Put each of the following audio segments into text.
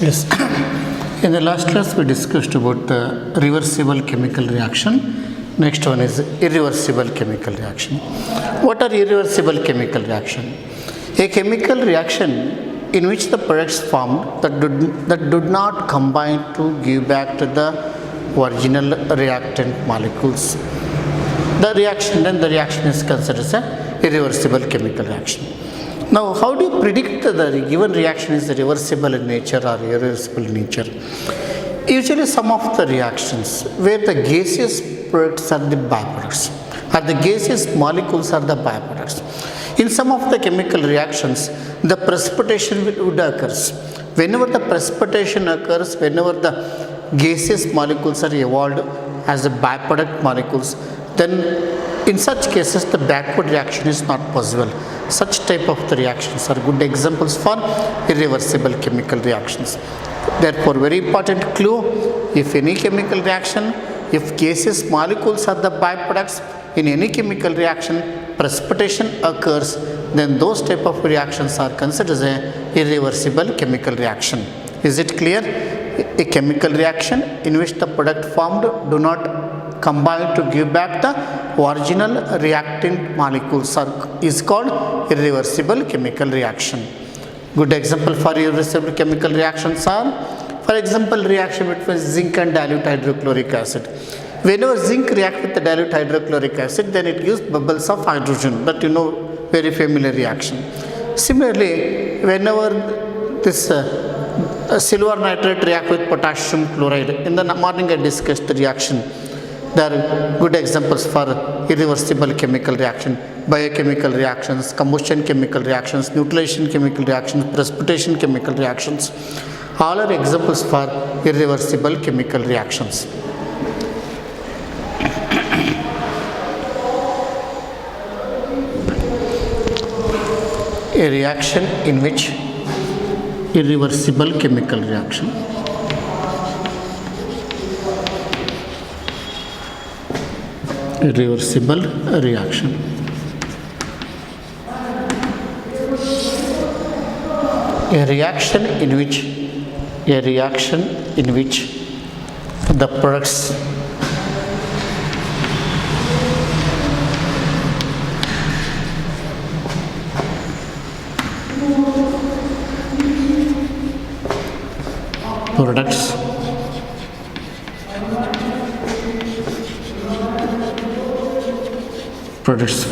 Yes. In the last class, we discussed about the reversible chemical reaction. Next one is irreversible chemical reaction. What are irreversible chemical reaction? A chemical reaction in which the products formed that did not combine to give back to the original reactant molecules. The reaction is considered as a irreversible chemical reaction. Now, how do you predict that the given reaction is reversible in nature or irreversible in nature? Usually, some of the reactions where the gaseous products are the byproducts, or the gaseous molecules are the byproducts. In some of the chemical reactions, the precipitation would occur. Whenever the precipitation occurs, whenever the gaseous molecules are evolved as the byproduct molecules, then in such cases the backward reaction is not possible. Such type of the reactions are good examples for irreversible chemical reactions. Therefore, very important clue, if any chemical reaction, if gaseous molecules are the byproducts, in any chemical reaction precipitation occurs, then those type of reactions are considered as an irreversible chemical reaction. Is it clear? A chemical reaction in which the product formed do not combine to give back the original reactant molecules is called irreversible chemical reaction. Good example for irreversible chemical reactions are, for example, reaction between zinc and dilute hydrochloric acid. Whenever zinc reacts with the dilute hydrochloric acid, then it gives bubbles of hydrogen. That you know, very familiar reaction. Similarly, whenever this silver nitrate react with potassium chloride, in the morning I discussed the reaction. There are good examples for irreversible chemical reaction, biochemical reactions, combustion chemical reactions, neutralization chemical reactions, precipitation chemical reactions. All are examples for irreversible chemical reactions. A reaction in which irreversible chemical reaction. Irreversible reaction. A reaction in which the products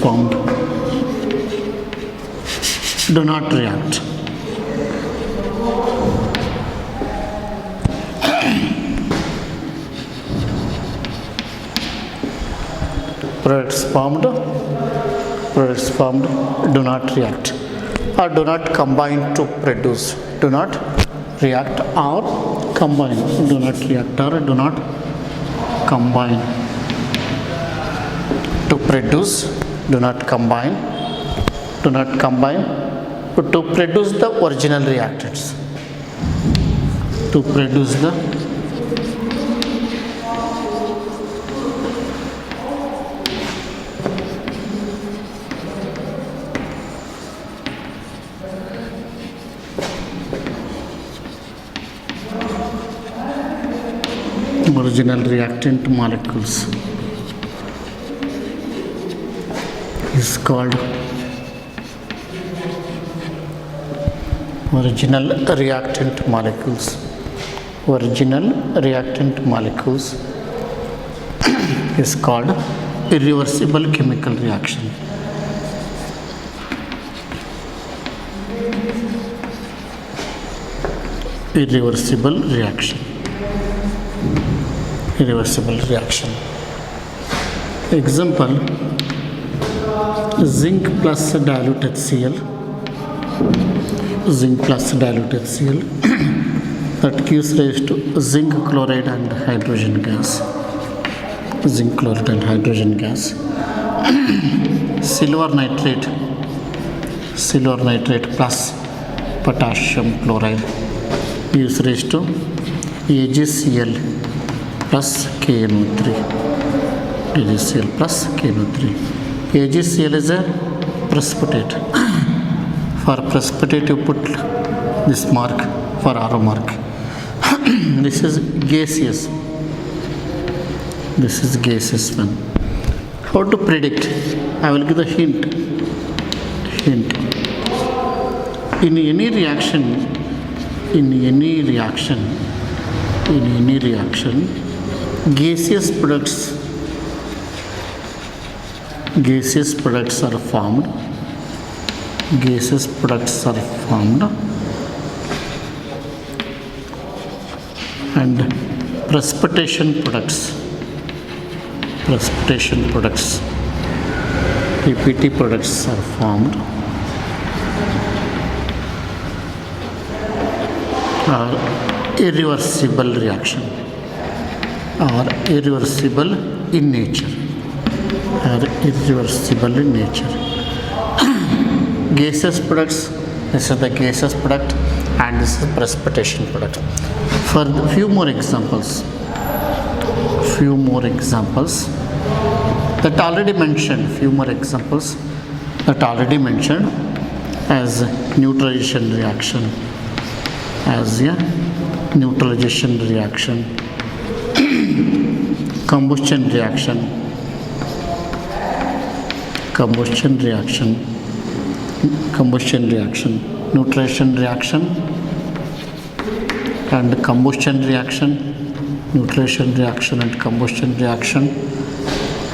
formed do not react. Products formed do not react or do not combine to produce. Do not react or combine. Do not react or do not combine to produce. Do not combine to produce the original reactants. To produce the original reactant molecules is called original reactant molecules. Original reactant molecules is called irreversible chemical reaction. Irreversible reaction. Irreversible reaction. Example: zinc plus dilute HCl. Zinc plus dilute HCl that gives rise to zinc chloride and hydrogen gas. Zinc chloride and hydrogen gas. Silver nitrate plus potassium chloride gives rise to AgCl plus KNO3. AgCl plus KNO3. AgCl is a precipitate. For precipitate you put this mark for arrow mark. This is gaseous. This is gaseous one. How to predict? I will give the hint. In any reaction, gaseous products are formed. And precipitation products, PPT products are formed, are irreversible reaction, are irreversible in nature, gaseous products, this is the gaseous product and this is precipitation product. For few more examples that already mentioned, as neutralization reaction, combustion reaction, neutralization reaction and combustion reaction,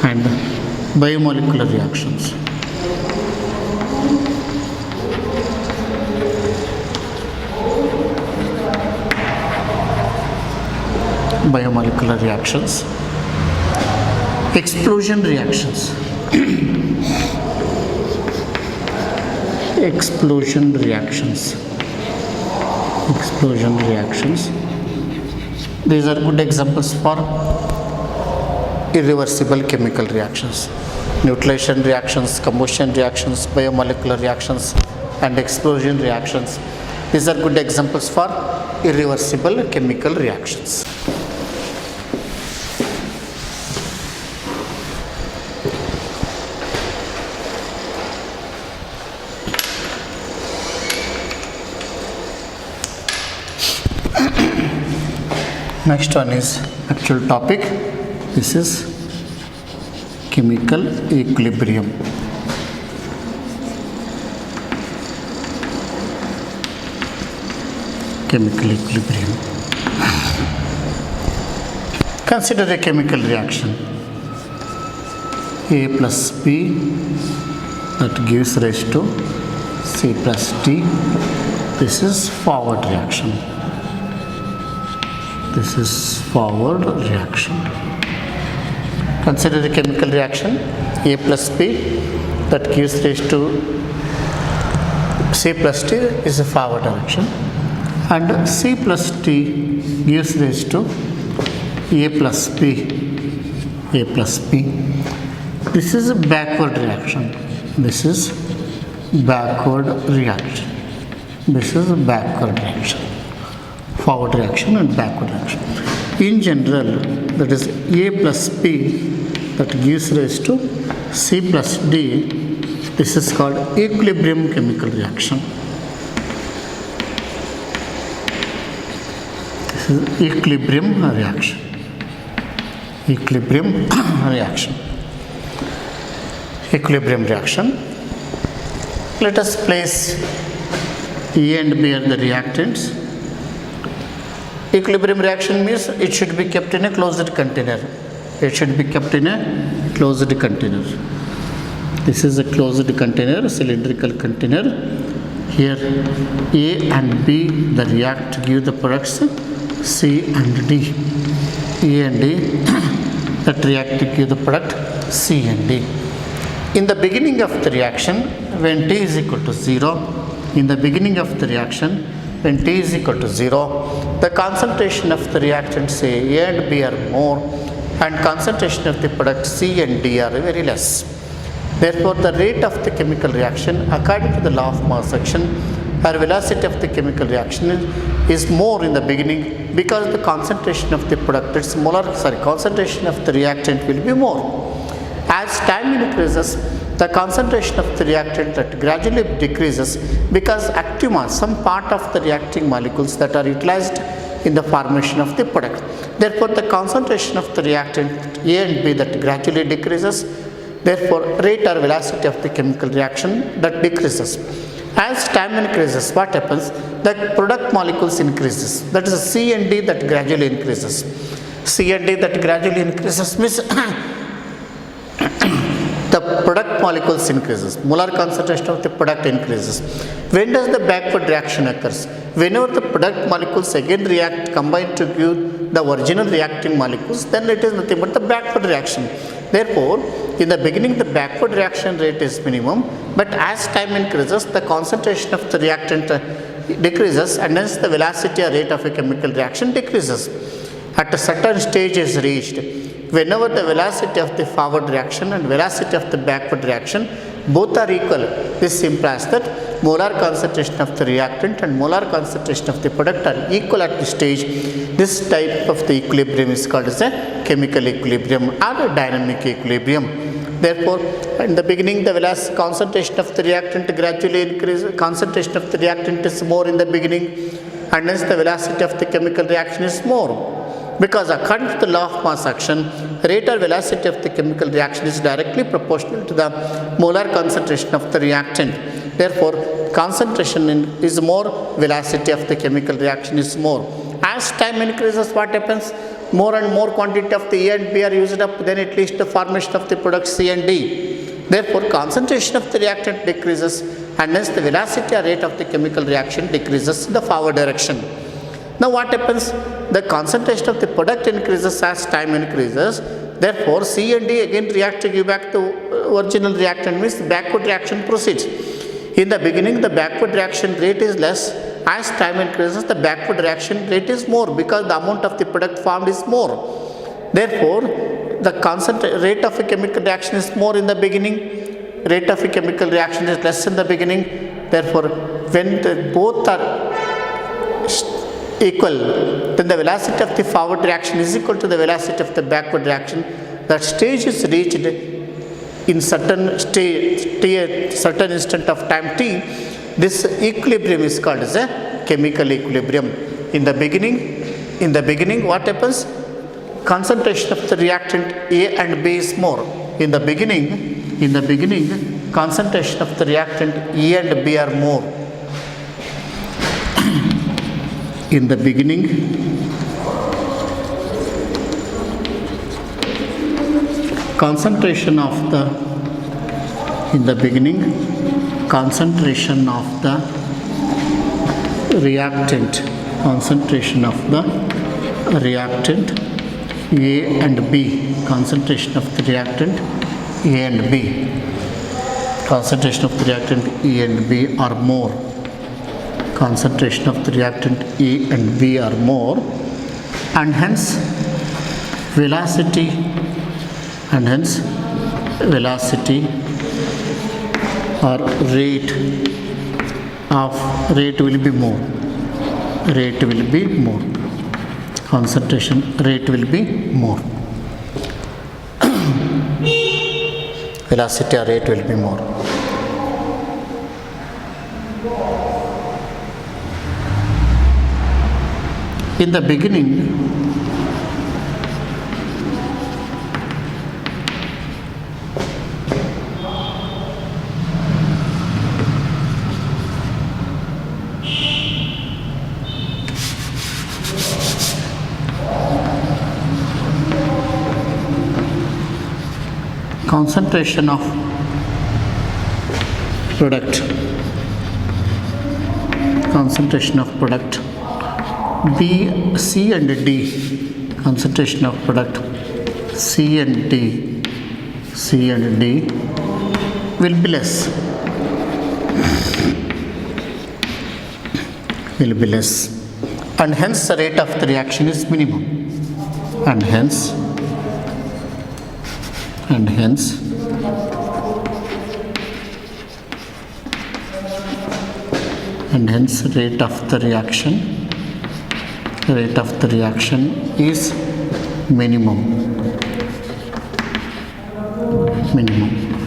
and biomolecular reactions. Explosion reactions. These are good examples for irreversible chemical reactions. Neutralization reactions, combustion reactions, biomolecular reactions, and explosion reactions. These are good examples for irreversible chemical reactions. Next one is actual topic. This is chemical equilibrium. Consider a chemical reaction. A plus B that gives rise to C plus D. This is forward reaction. Consider a chemical reaction A plus B that gives rise to C plus D is a forward reaction, and C plus D gives rise to A plus B. This is a backward reaction. Forward reaction and backward reaction. In general, that is A plus P that gives rise to C plus D. This is called equilibrium chemical reaction. This is equilibrium reaction. Let us place A and B are the reactants. Equilibrium reaction means it should be kept in a closed container. This is a closed container, cylindrical container. Here A and B the react give the products C and D. A and D that react give the product C and D. In the beginning of the reaction, when T is equal to 0, when T is equal to 0, the concentration of the reactants A and B are more, and concentration of the product C and D are very less. Therefore, the rate of the chemical reaction according to the law of mass action or velocity of the chemical reaction is more in the beginning, because the concentration of the product, concentration of the reactant will be more. As time increases, the concentration of the reactant that gradually decreases, because active mass, some part of the reacting molecules that are utilized in the formation of the product. Therefore, the concentration of the reactant A and B that gradually decreases, therefore, rate or velocity of the chemical reaction that decreases. As time increases, what happens? The product molecules increases. That is C and D that gradually increases. C and D that gradually increases means the product molecules increases. Molar concentration of the product increases. When does the backward reaction occurs? Whenever the product molecules again react, combine to give the original reacting molecules, then it is nothing but the backward reaction. Therefore, in the beginning the backward reaction rate is minimum, but as time increases the concentration of the reactant decreases and hence the velocity or rate of a chemical reaction decreases. At a certain stage is reached, whenever the velocity of the forward reaction and velocity of the backward reaction both are equal, this implies that molar concentration of the reactant and molar concentration of the product are equal at this stage. This type of the equilibrium is called as a chemical equilibrium or a dynamic equilibrium. Therefore, in the beginning the velocity concentration of the reactant gradually increases, concentration of the reactant is more in the beginning and hence the velocity of the chemical reaction is more. Because according to the law of mass action, rate or velocity of the chemical reaction is directly proportional to the molar concentration of the reactant. Therefore, concentration is more, velocity of the chemical reaction is more. As time increases, what happens? More and more quantity of the A and B are used up, then it leads to the formation of the product C and D. Therefore, concentration of the reactant decreases and hence the velocity or rate of the chemical reaction decreases in the forward direction. Now what happens? The concentration of the product increases as time increases. Therefore, C and D again react to give back the original reactant, means backward reaction proceeds. In the beginning, the backward reaction rate is less. As time increases, the backward reaction rate is more because the amount of the product formed is more. Therefore, the rate of a chemical reaction is more in the beginning. Rate of a chemical reaction is less in the beginning. Therefore, when both are equal, then the velocity of the forward reaction is equal to the velocity of the backward reaction. That stage is reached in certain certain instant of time t. This equilibrium is called as a chemical equilibrium. In the beginning, what happens? Concentration of the reactant A and B is more. In the beginning, concentration of the reactant A and B are more. In the beginning, concentration of the reactant A and B, concentration of the reactant A and B, concentration of the reactant A and B are more. Concentration of the reactant A and B are more, and hence velocity or rate will be more. Concentration rate will be more. Velocity or rate will be more. In the beginning, concentration of product B, C and D, concentration of product C and D will be less. And hence the rate of the reaction is minimum. And hence rate of the reaction is minimum,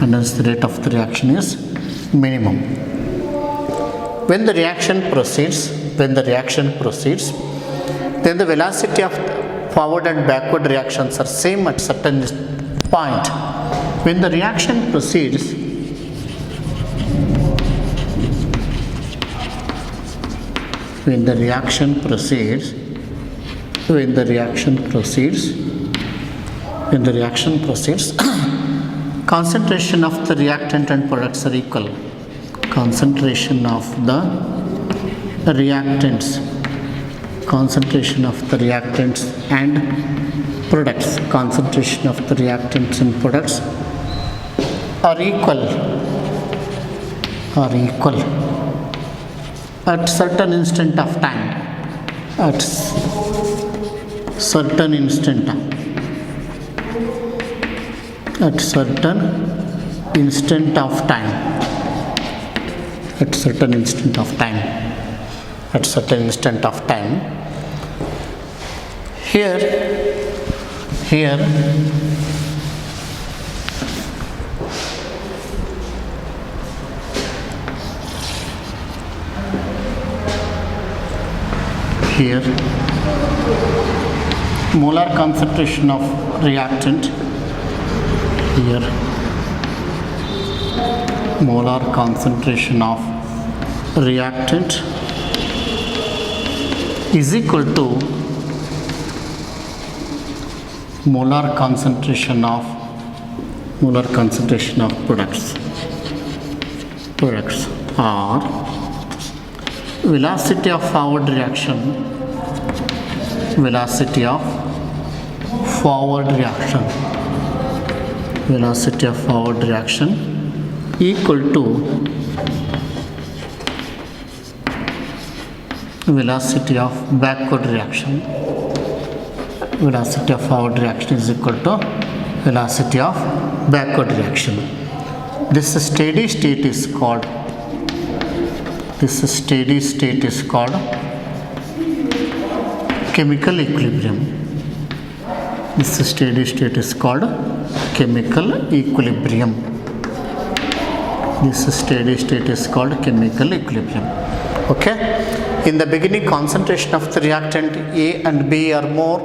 and hence the rate of the reaction is minimum. When the reaction proceeds, then the velocity of forward and backward reactions are same at certain point. When the reaction proceeds, concentration of the reactant and products are equal. Concentration of the reactants and products are equal at certain instant of time. At certain instant of time. Here molar concentration of reactant, is equal to molar concentration of products, or velocity of forward reaction equal to velocity of backward reaction. Velocity of forward reaction is equal to velocity of backward reaction. This steady state is called chemical equilibrium. Okay. In the beginning, concentration of the reactant A and B are more,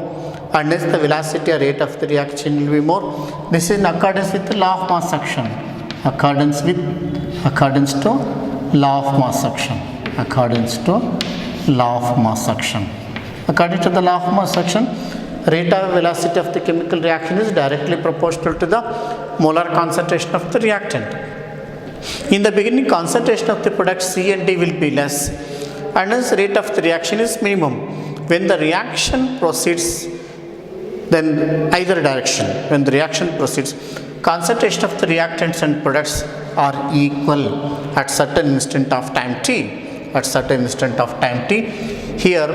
and hence the velocity or rate of the reaction will be more. This is in accordance with the law of mass action. Accordance to law of mass action. According to the law of mass action, rate of velocity of the chemical reaction is directly proportional to the molar concentration of the reactant. In the beginning, concentration of the product C and D will be less, and hence rate of the reaction is minimum. When the reaction proceeds, then either direction, concentration of the reactants and products are equal at certain instant of time t. Here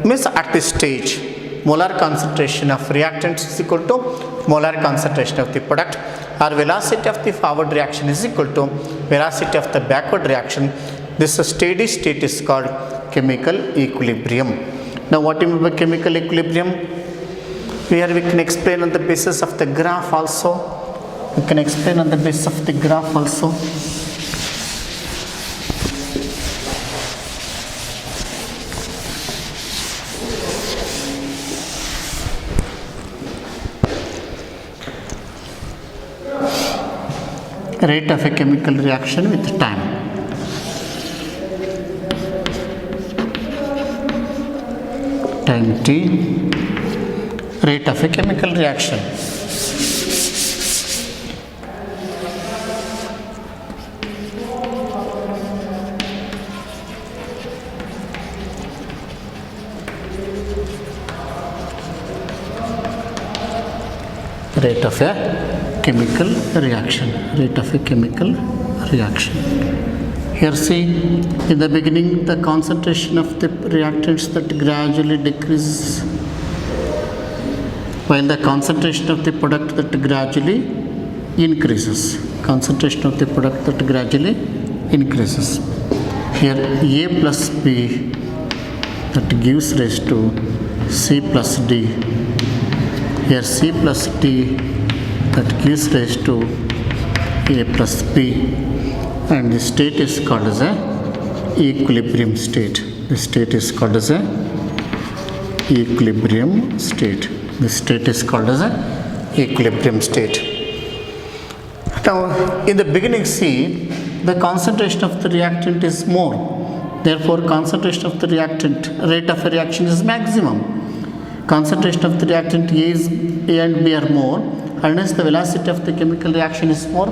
means at this stage, molar concentration of reactants is equal to molar concentration of the product, or velocity of the forward reaction is equal to velocity of the backward reaction. This steady state is called chemical equilibrium. Now, what do you mean by chemical equilibrium? Here we can explain on the basis of the graph also. Rate of a chemical reaction with time. Time t, rate of a chemical reaction. Rate of a chemical reaction. Here see, in the beginning the concentration of the reactants that gradually decreases, while the concentration of the product that gradually increases. Here A plus B that gives rise to C plus D. Here C plus D that gives rise to A plus B, and the state is called as a equilibrium state. The state is called as a equilibrium state. This state is called as a equilibrium state. Now, in the beginning, see, the concentration of the reactant is more. Therefore, concentration of the reactant, rate of a reaction is maximum. Concentration of the reactant A and B are more, and hence the velocity of the chemical reaction is more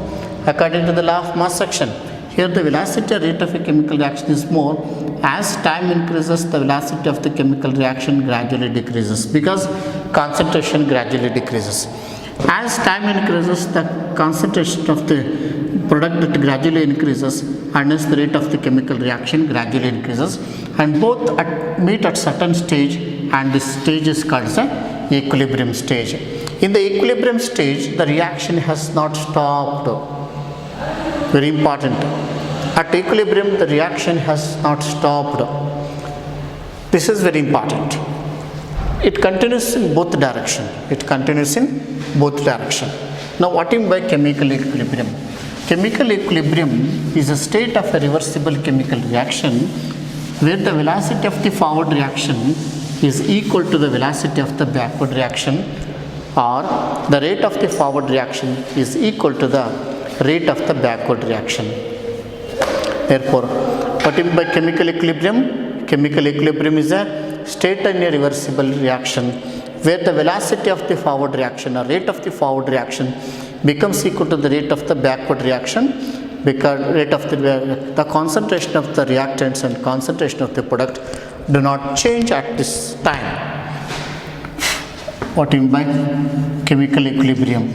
according to the law of mass action. Here the velocity rate of a chemical reaction is more. As time increases, the velocity of the chemical reaction gradually decreases because concentration gradually decreases. As time increases, the concentration of the product that gradually increases, and hence the rate of the chemical reaction gradually increases, and both meet at certain stage, and this stage is called the equilibrium stage. In the equilibrium stage, the reaction has not stopped. Very important. At equilibrium, the reaction has not stopped. This is very important. It continues in both direction. It continues in both direction. Now, what do you mean by chemical equilibrium? Chemical equilibrium is a state of a reversible chemical reaction where the velocity of the forward reaction is equal to the velocity of the backward reaction, or the rate of the forward reaction is equal to the rate of the backward reaction. Therefore, what do you mean by chemical equilibrium? Chemical equilibrium is a state in a reversible reaction where the velocity of the forward reaction or rate of the forward reaction becomes equal to the rate of the backward reaction, because rate of the concentration of the reactants and concentration of the product do not change at this time. What do you mean by chemical equilibrium?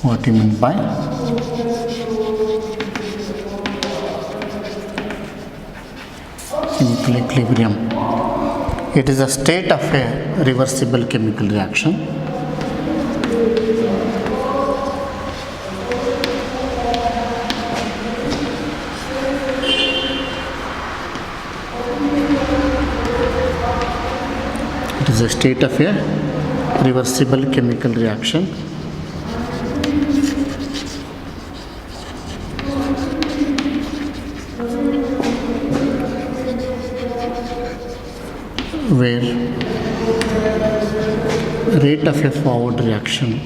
What do you mean by chemical equilibrium? It is a state of a reversible chemical reaction a state of a reversible chemical reaction where rate of a forward reaction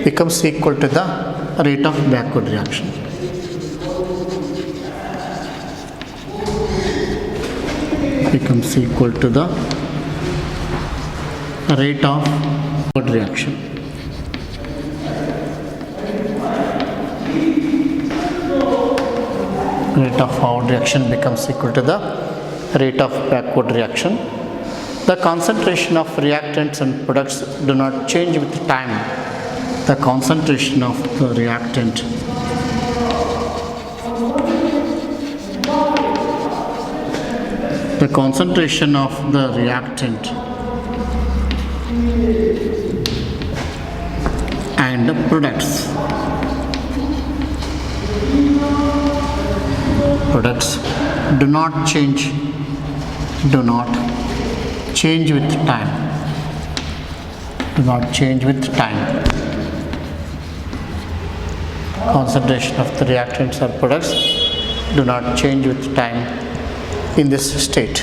becomes equal to the rate of backward reaction. Becomes equal to the rate of forward reaction. Rate of forward reaction becomes equal to the rate of backward reaction. The concentration of reactants and products do not change with time. The concentration of the reactant and the products do not change with time. Concentration of the reactants or products do not change with time in this state.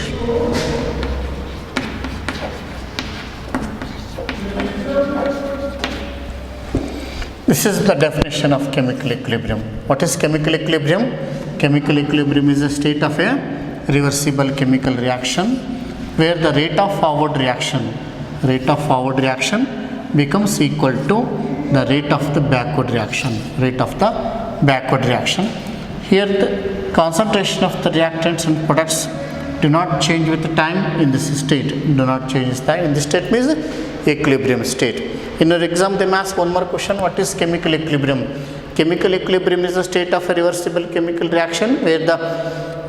This is the definition of chemical equilibrium. What is chemical equilibrium? Chemical equilibrium is a state of a reversible chemical reaction where the rate of forward reaction becomes equal to the rate of the backward reaction. Here the concentration of the reactants and products do not change with the time in this state. In this state means equilibrium state. In your exam they ask one more question: what is chemical equilibrium? Chemical equilibrium is a state of a reversible chemical reaction where the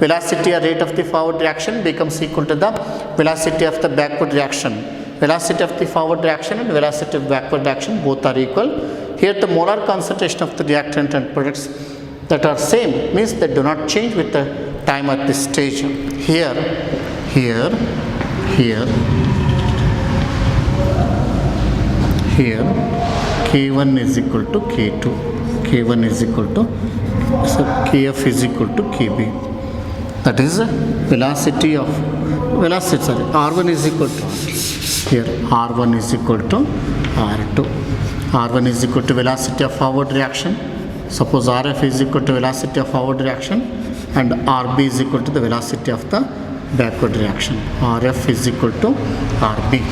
velocity or rate of the forward reaction becomes equal to the velocity of the backward reaction. Velocity of the forward reaction and velocity of backward reaction both are equal. Here the molar concentration of the reactant and products that are same means they do not change with the time at this stage. Here here K1 is equal to K2. K1 is equal to, so Kf is equal to Kb. That is velocity, sorry, R1 is equal to R2. Here R1 is equal to R2. R1 is equal to velocity of forward reaction. Suppose Rf is equal to velocity of forward reaction and Rb is equal to the velocity of the backward reaction. Rf is equal to Rb.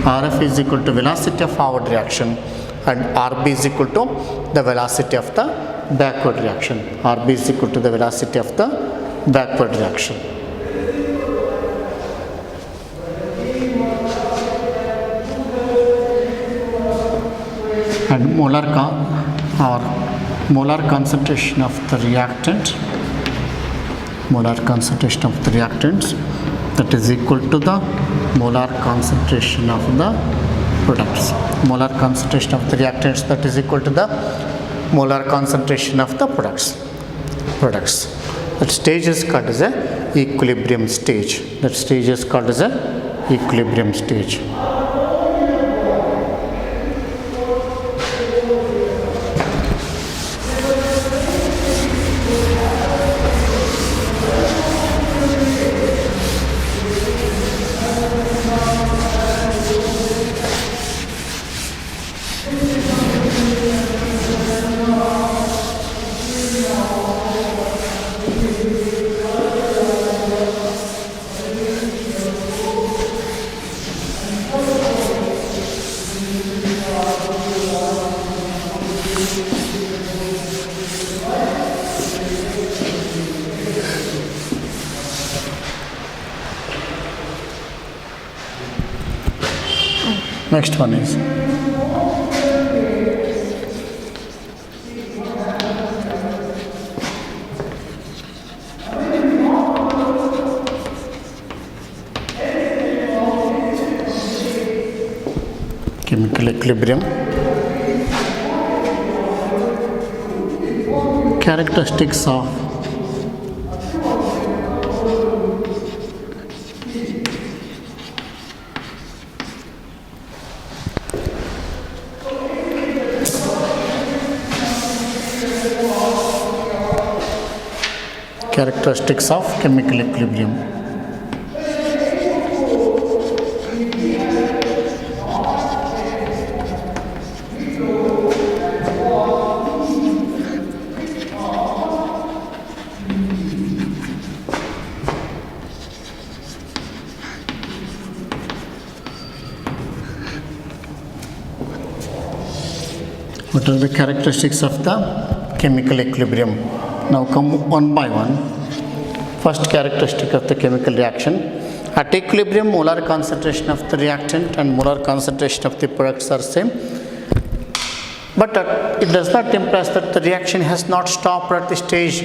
Rf is equal to velocity of forward reaction and Rb is equal to the velocity of the backward reaction. Rb is equal to the velocity of the backward reaction. And molar concentration of the reactant, that is equal to the molar concentration of the products. Molar concentration of the reactants, that is equal to the molar concentration of the products. That stage is called as a equilibrium stage. Next one is chemical equilibrium. Characteristics of chemical equilibrium. What are the characteristics of the chemical equilibrium? Now come one by one. First characteristic of the chemical reaction. At equilibrium, molar concentration of the reactant and molar concentration of the products are same. But it does not imply that the reaction has not stopped at the stage.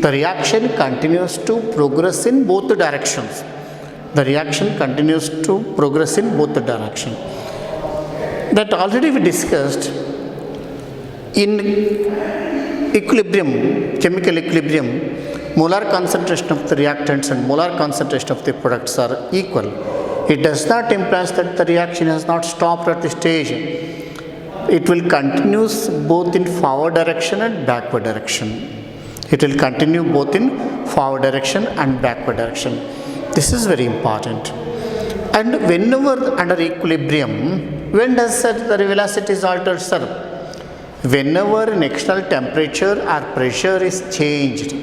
The reaction continues to progress in both the directions. That already we discussed. In equilibrium, chemical equilibrium, molar concentration of the reactants and molar concentration of the products are equal. It does not imply that the reaction has not stopped at the stage. It will continue both in forward direction and backward direction. This is very important. And whenever under equilibrium, when does the velocity is altered, sir? Whenever an external temperature or pressure is changed.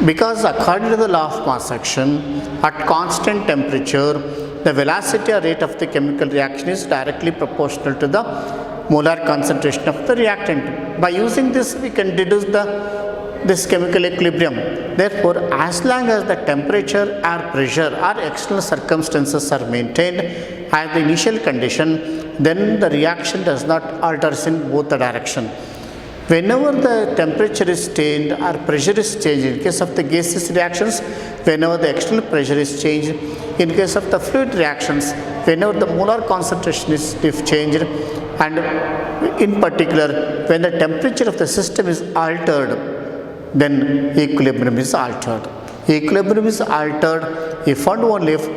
Because according to the law of mass action, at constant temperature, the velocity or rate of the chemical reaction is directly proportional to the molar concentration of the reactant. By using this, we can deduce this chemical equilibrium. Therefore, as long as the temperature or pressure or external circumstances are maintained as the initial condition, then the reaction does not alter in both the direction. Whenever the temperature is changed or pressure is changed, in case of the gaseous reactions, whenever the external pressure is changed, in case of the fluid reactions, whenever the molar concentration is changed, and in particular when the temperature of the system is altered, then equilibrium is altered. Equilibrium is altered if and only if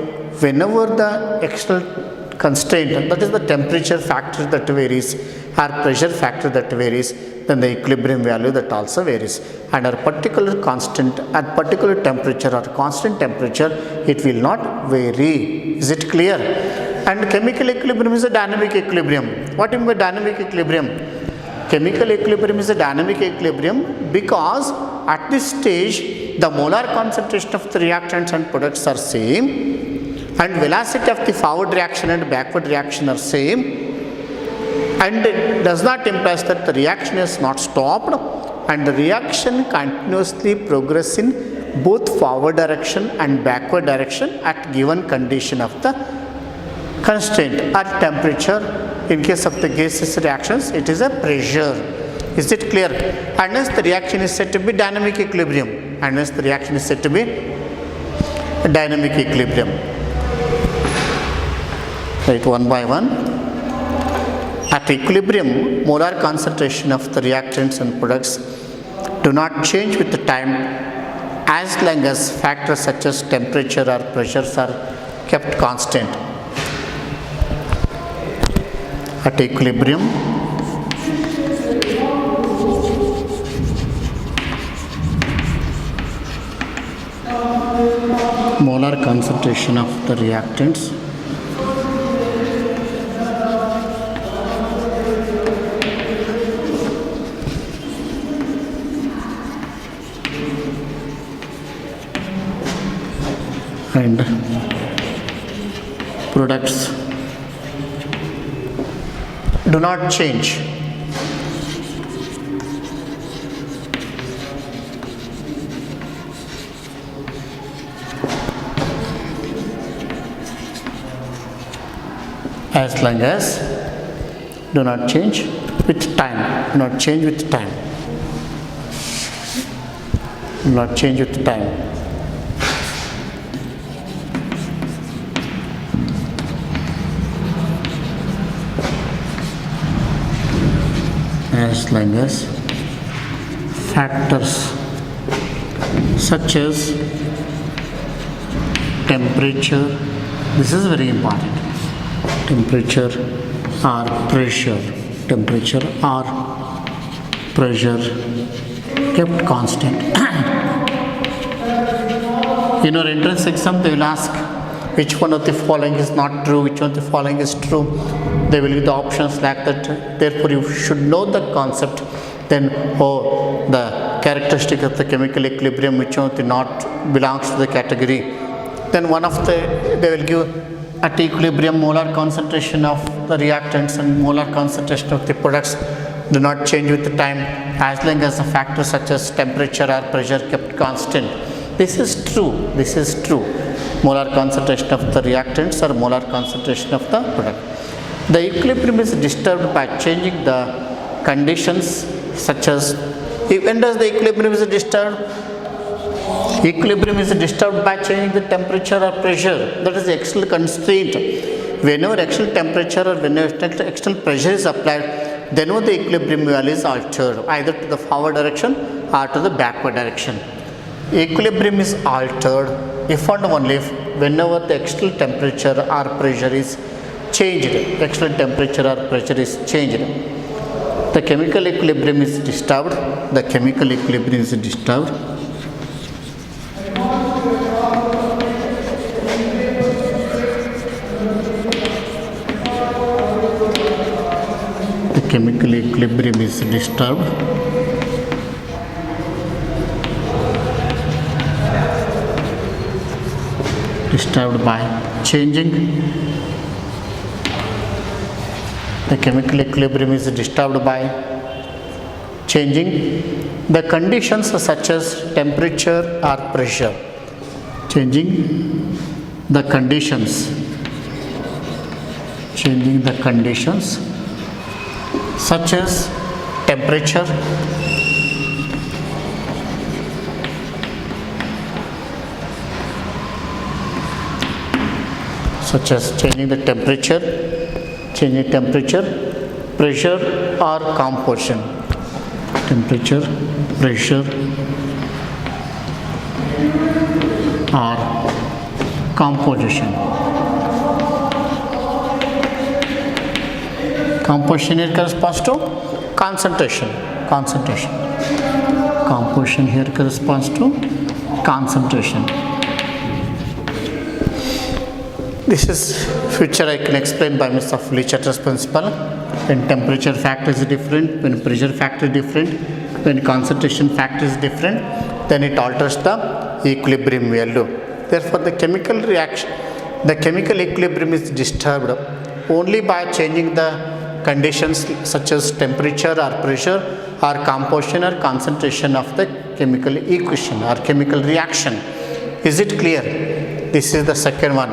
whenever the external constraint, that is the temperature factor that varies or pressure factor that varies, then the equilibrium value that also varies. And at particular constant, at particular temperature or constant temperature, it will not vary. Is it clear? And chemical equilibrium is a dynamic equilibrium. What do you mean by dynamic equilibrium? Chemical equilibrium is a dynamic equilibrium because at this stage the molar concentration of the reactants and products are same, and velocity of the forward reaction and backward reaction are same, and it does not imply that the reaction is not stopped, and the reaction continuously progress in both forward direction and backward direction at given condition of the constraint or temperature. In case of the gaseous reactions, it is a pressure. Is it clear? Unless the reaction is said to be dynamic equilibrium. Unless the reaction is said to be dynamic equilibrium. Right, one by one. At equilibrium, molar concentration of the reactants and products do not change with the time as long as factors such as temperature or pressures are kept constant. At equilibrium, molar concentration of the reactants and products do not change. As long as do not change with time. Do not change with time. Do not change with time. As long as factors such as temperature, this is very important, temperature or pressure kept constant. In our entrance exam, they will ask which one of the following is not true, which one of the following is true. They will give the options like that. Therefore, you should know the concept. Then, the characteristic of the chemical equilibrium, which one of the not belongs to the category. Then one of the, they will give at equilibrium molar concentration of the reactants and molar concentration of the products do not change with the time as long as the factors such as temperature or pressure kept constant. This is true. This is true. Molar concentration of the reactants or molar concentration of the product. The equilibrium is disturbed by changing the conditions such as, when does the equilibrium is disturbed? Equilibrium is disturbed by changing the temperature or pressure. That is the external constraint. Whenever external temperature or whenever external pressure is applied, then the equilibrium value is altered either to the forward direction or to the backward direction. Equilibrium is altered if and only if whenever the external temperature or pressure is changed. External temperature or pressure is changed. The chemical equilibrium is disturbed. The chemical equilibrium is disturbed. The chemical equilibrium is disturbed. Disturbed by changing. The chemical equilibrium is disturbed by changing the conditions such as temperature or pressure. Changing the conditions. Changing the conditions such as temperature, such as changing the temperature, pressure or composition. Temperature, pressure or composition. Composition here corresponds to concentration. Composition here corresponds to concentration. This is future I can explain by means of Lee-Chatter's principle. When temperature factor is different, when pressure factor is different, when concentration factor is different, then it alters the equilibrium value. Therefore, the chemical reaction, the chemical equilibrium is disturbed only by changing the conditions such as temperature or pressure or composition or concentration of the chemical equation or chemical reaction. Is it clear? This is the second one.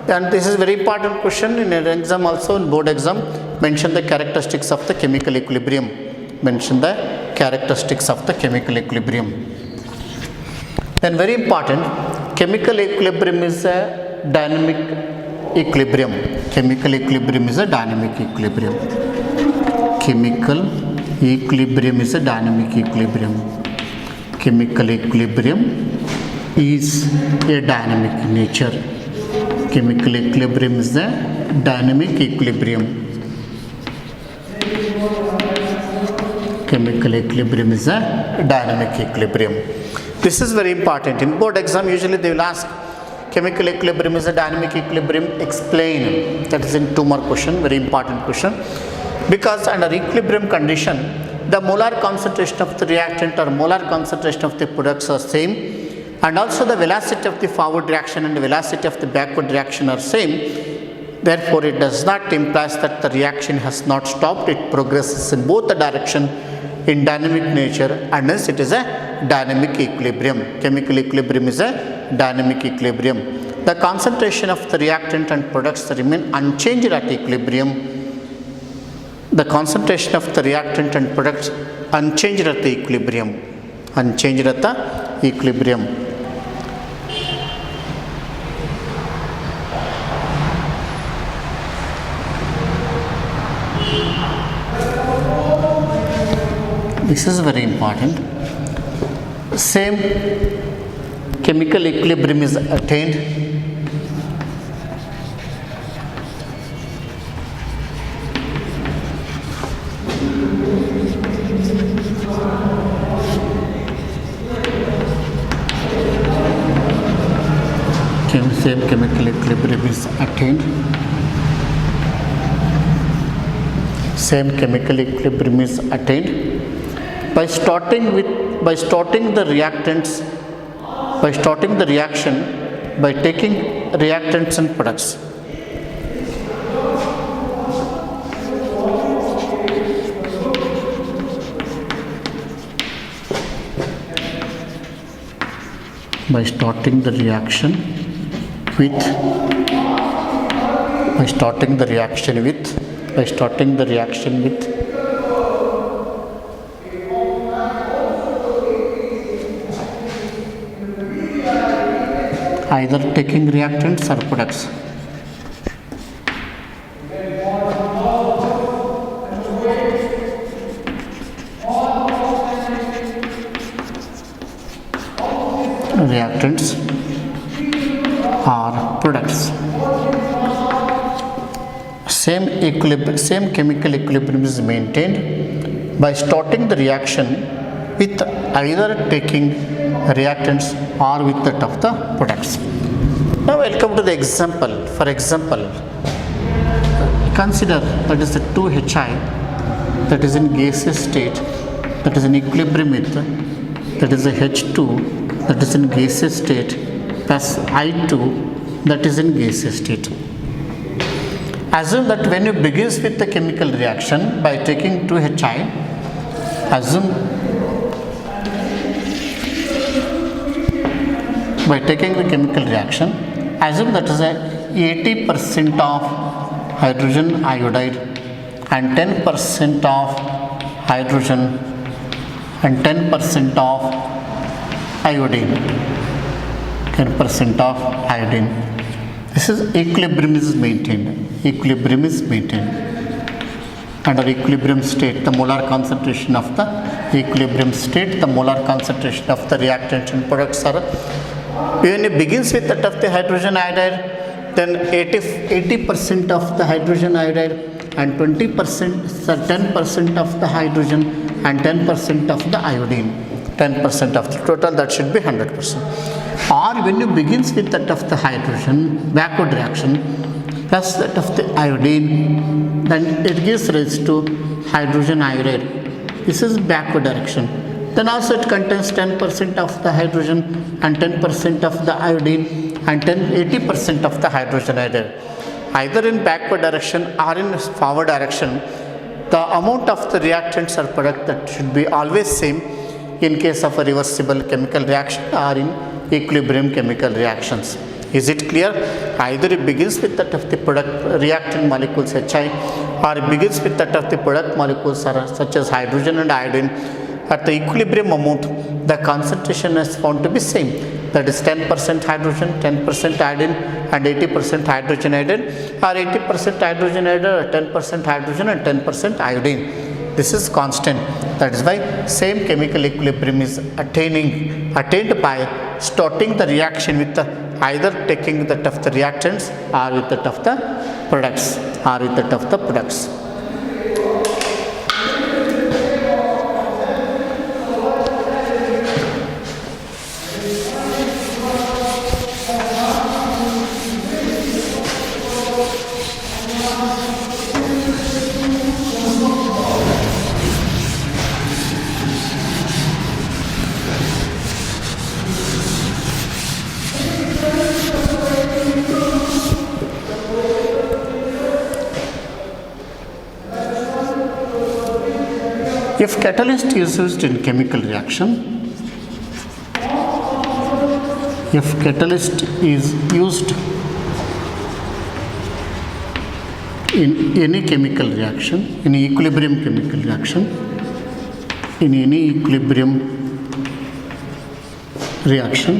And this is very important question in an exam also, in board exam. Mention the characteristics of the chemical equilibrium. Mention the characteristics of the chemical equilibrium. Then very important, chemical equilibrium is a dynamic equilibrium. Chemical equilibrium is a dynamic equilibrium. Chemical equilibrium is a dynamic equilibrium. Chemical equilibrium is a dynamic nature. Chemical equilibrium is a dynamic equilibrium. Chemical equilibrium is a dynamic equilibrium. This is very important. In board exam, usually they will ask chemical equilibrium is a dynamic equilibrium. Explain. That is in 2 more question. Very important question. Because under equilibrium condition, the molar concentration of the reactant or molar concentration of the products are same. And also the velocity of the forward reaction and the velocity of the backward reaction are same. Therefore, it does not imply that the reaction has not stopped. It progresses in both the direction in dynamic nature, and hence it is a dynamic equilibrium. Chemical equilibrium is a dynamic equilibrium. The concentration of the reactant and products remain unchanged at equilibrium. The concentration of the reactant and products unchanged at the equilibrium. Unchanged at the equilibrium. This is very important. Same chemical equilibrium is attained same chemical equilibrium is attained. Same chemical equilibrium is attained by starting the reactants, by starting the reaction by taking reactants and products. By starting the reaction with either taking reactants or products. Reactants or products. Same chemical equilibrium is maintained by starting the reaction with either taking reactants or with that of the products. Now welcome to the example. For example, consider that is the 2HI that is in gaseous state, that is in equilibrium with, that is a H2 that is in gaseous state plus I2 that is in gaseous state. Assume that when you begins with the chemical reaction by taking 2HI, by taking the chemical reaction, assume that is a 80% of hydrogen iodide and 10% of hydrogen and 10% of iodine. 10% of iodine. This is equilibrium is maintained. Equilibrium is maintained. Under equilibrium state, the molar concentration of the equilibrium state, the molar concentration of the reactants and products are, when it begins with that of the hydrogen iodide, then 80% of the hydrogen iodide and 20%, 10% of the hydrogen and 10% of the iodine. 10% of the total, that should be 100%. Or when you begins with that of the hydrogen, backward reaction, plus that of the iodine, then it gives rise to hydrogen iodide. This is backward direction. Then also it contains 10% of the hydrogen and 10% of the iodine and 80% of the hydrogen iodide. Either in backward direction or in forward direction, the amount of the reactants or product that should be always same in case of a reversible chemical reaction or in equilibrium chemical reactions. Is it clear? Either it begins with that of the product reactant molecules Hi, or it begins with that of the product molecules such as hydrogen and iodine. At the equilibrium amount, the concentration is found to be same. That is 10% hydrogen, 10% iodine and 80% hydrogen iodine, or 80% hydrogen iodine or 10% hydrogen and 10% iodine. This is constant. That is why same chemical equilibrium is attained by starting the reaction with either taking that of the reactants or with that of the products If catalyst is used in chemical reaction, if catalyst is used in any chemical reaction, in equilibrium chemical reaction, in any equilibrium reaction,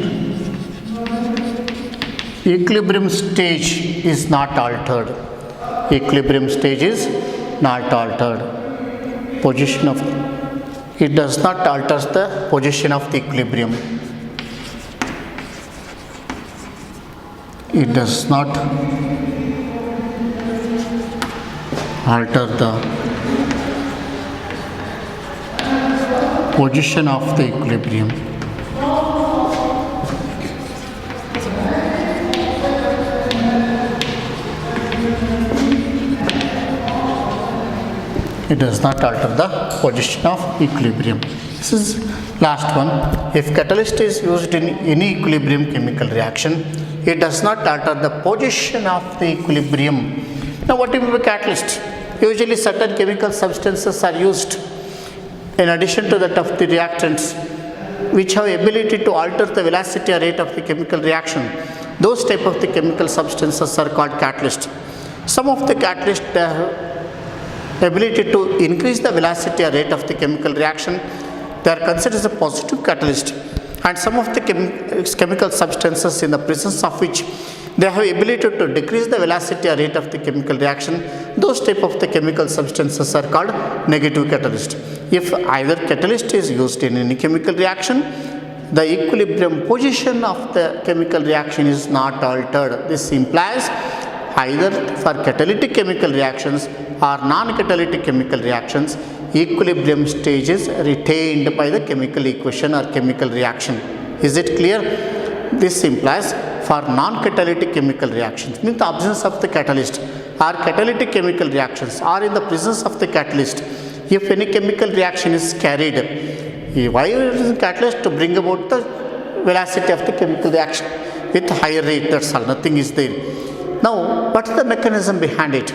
equilibrium stage is not altered. Equilibrium stage is not altered. Position of it does not alter the position of the equilibrium. It does not alter the position of the equilibrium. It does not alter the position of equilibrium. This is last one. If catalyst is used in any equilibrium chemical reaction, it does not alter the position of the equilibrium. Now what is a catalyst? Usually certain chemical substances are used in addition to that of the reactants, which have ability to alter the velocity or rate of the chemical reaction. Those type of the chemical substances are called catalyst. Some of the catalyst ability to increase the velocity or rate of the chemical reaction, they are considered as a positive catalyst, and some of the chemical substances in the presence of which they have ability to decrease the velocity or rate of the chemical reaction, those type of the chemical substances are called negative catalyst. If either catalyst is used in any chemical reaction, the equilibrium position of the chemical reaction is not altered. This implies either for catalytic chemical reactions or non-catalytic chemical reactions, equilibrium stage is retained by the chemical equation or chemical reaction. Is it clear? This implies for non-catalytic chemical reactions, means the absence of the catalyst, or catalytic chemical reactions, or in the presence of the catalyst, if any chemical reaction is carried, why is the catalyst? To bring about the velocity of the chemical reaction with higher rate, that's all, nothing is there. Now, what is the mechanism behind it?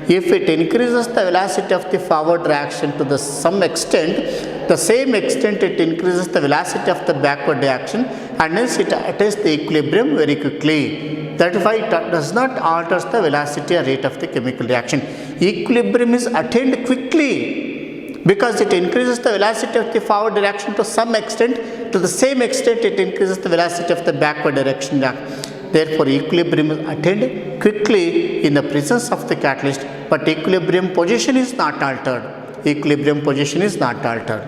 If it increases the velocity of the forward reaction to some extent, the same extent it increases the velocity of the backward reaction, and hence it attains the equilibrium very quickly. That is why it does not alter the velocity or rate of the chemical reaction. Equilibrium is attained quickly because it increases the velocity of the forward reaction to some extent, to the same extent it increases the velocity of the backward direction. Therefore, equilibrium is attained quickly in the presence of the catalyst, but equilibrium position is not altered. Equilibrium position is not altered.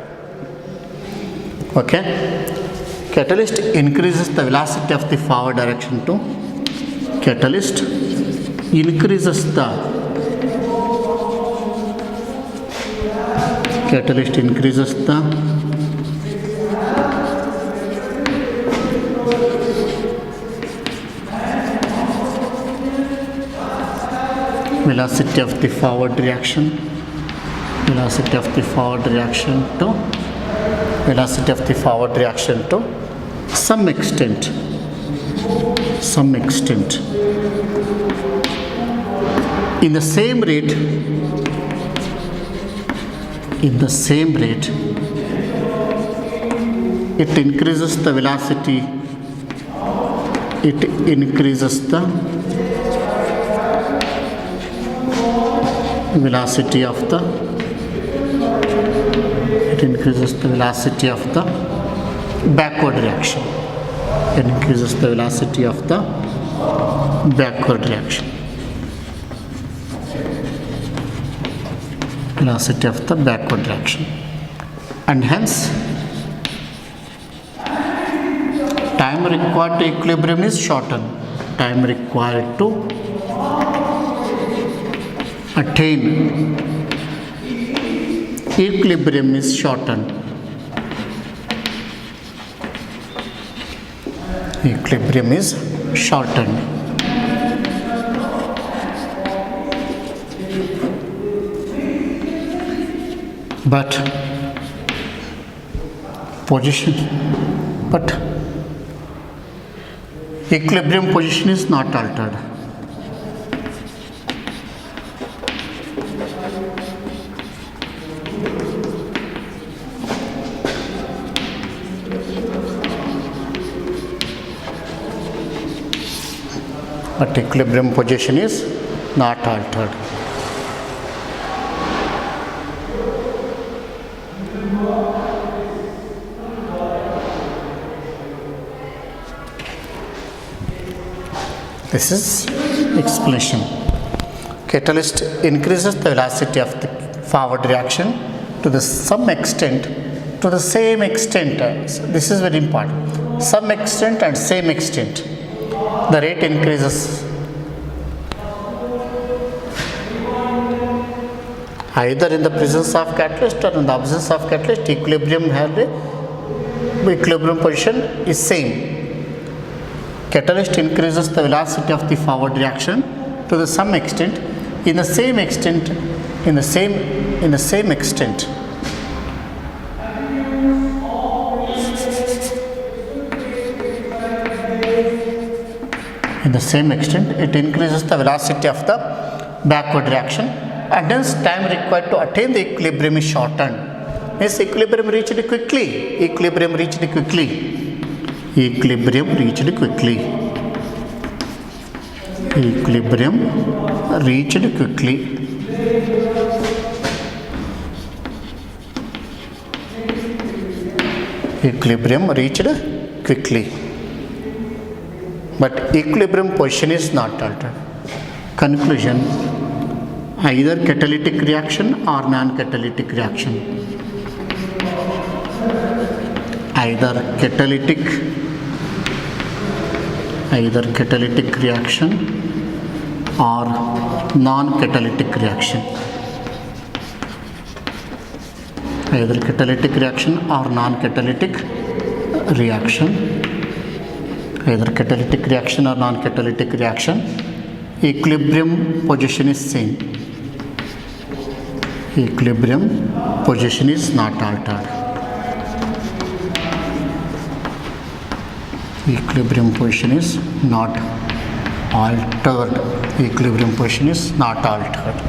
Okay. Catalyst increases the velocity of the forward direction to catalyst increases the catalyst increases the velocity of the forward reaction, velocity of the forward reaction to some extent in the same rate it increases the velocity, it increases the velocity of the backward reaction. It increases the velocity of the backward reaction. Velocity of the backward reaction. And hence, time required to equilibrium is shortened. Time required to attain equilibrium is shortened. Equilibrium is shortened. But equilibrium position is not altered. But equilibrium position is not altered. This is explanation. Catalyst increases the velocity of the forward reaction to the same extent. This is very important. Some extent and same extent. The rate increases either in the presence of catalyst or in the absence of catalyst. Equilibrium position is same. Catalyst increases the velocity of the forward reaction to the some extent in the same extent. In the same extent. In the same extent, it increases the velocity of the backward reaction, and hence time required to attain the equilibrium is shortened. Means equilibrium reached quickly. Equilibrium reached quickly. Equilibrium reached quickly. Equilibrium reached quickly. Equilibrium reached quickly. But equilibrium position is not altered. Conclusion: either catalytic reaction or non-catalytic reaction. Either catalytic reaction or non-catalytic reaction. Either catalytic reaction or non-catalytic reaction. Either catalytic reaction or non-catalytic reaction, equilibrium position is same. Equilibrium position is not altered. Equilibrium position is not altered. Equilibrium position is not altered.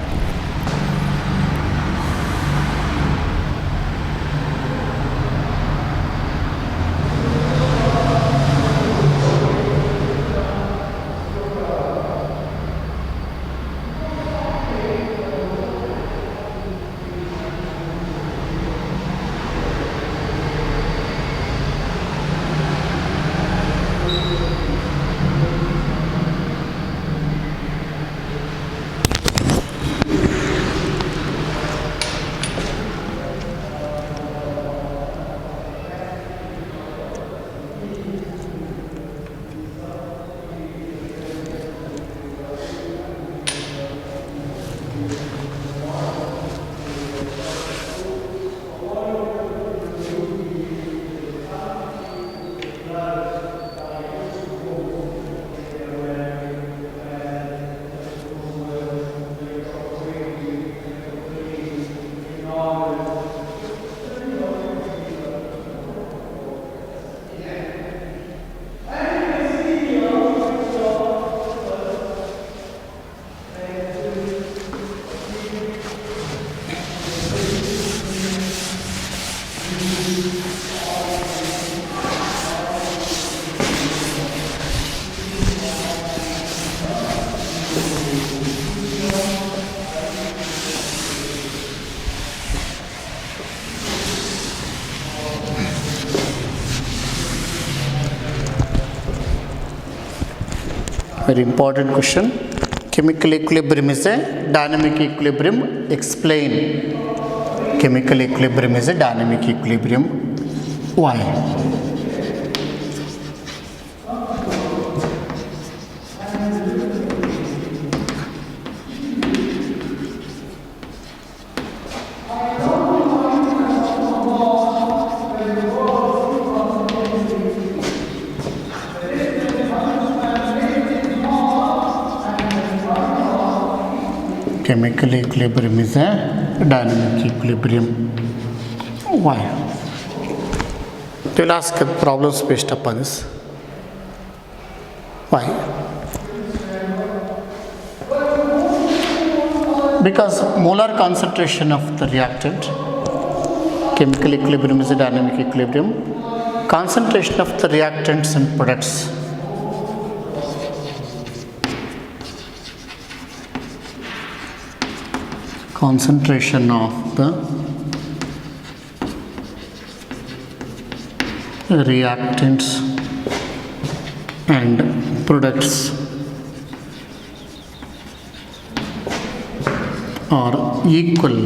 Very important question. Chemical equilibrium is a dynamic equilibrium. Explain. Chemical equilibrium is a dynamic equilibrium. Why? Chemical equilibrium is a dynamic equilibrium. Why? They will ask problems based upon this. Why? Because molar concentration of the reactant, chemical equilibrium is a dynamic equilibrium. Concentration of the reactants and products concentration of the reactants and products are equal.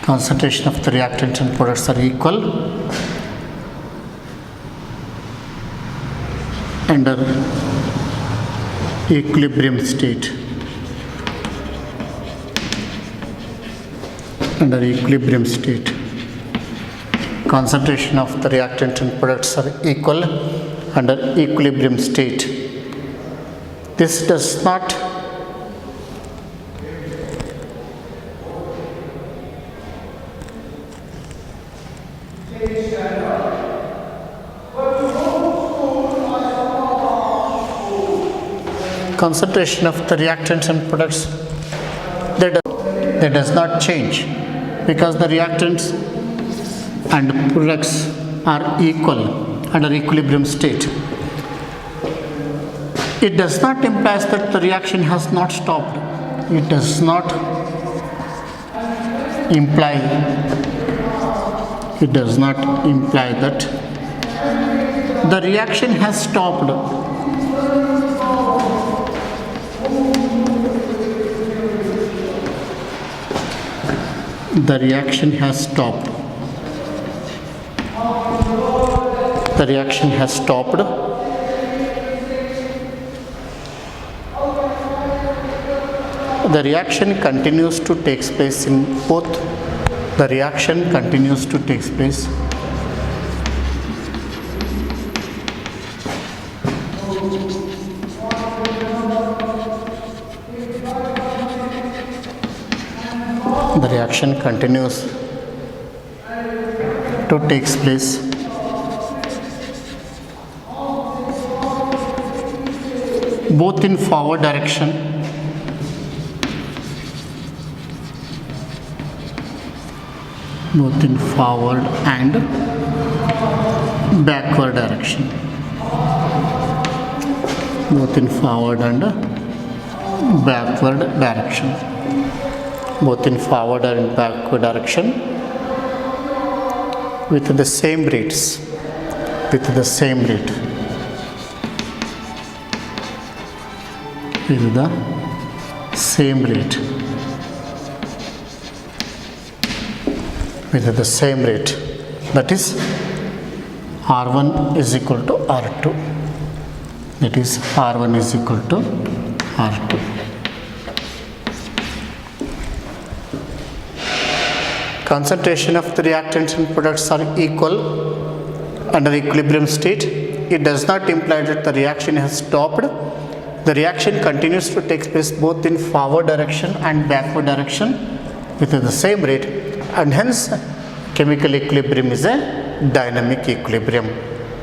Concentration of the reactants and products are equal under equilibrium state. Under equilibrium state, concentration of the reactant and products are equal under equilibrium state. This does not concentration of the reactants and products that does not change, because the reactants and products are equal under equilibrium state. It does not imply that the reaction has not stopped. It does not imply that the reaction has stopped. The reaction has stopped. The reaction has stopped. The reaction continues to take place in both. The reaction continues to take place the reaction continues to take place both in forward direction and backward direction. Both in forward and backward direction. Both in forward and backward direction with the same rates. With the same rate. With the same rate. With the same rate. That is R1 is equal to R2. That is R1 is equal to R2. Concentration of the reactants and products are equal under equilibrium state. It does not imply that the reaction has stopped. The reaction continues to take place both in forward direction and backward direction with the same rate, and hence chemical equilibrium is a dynamic equilibrium.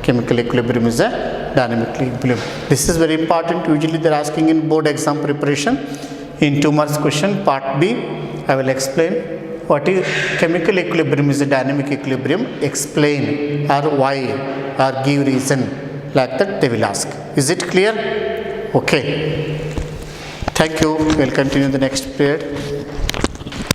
Chemical equilibrium is a dynamic equilibrium. This is very important. Usually they are asking in board exam preparation. In 2 marks question part B, I will explain what is chemical equilibrium is a dynamic equilibrium. Explain or why or give reason, like that they will ask. Is it clear? Okay. Thank you. We will continue the next period.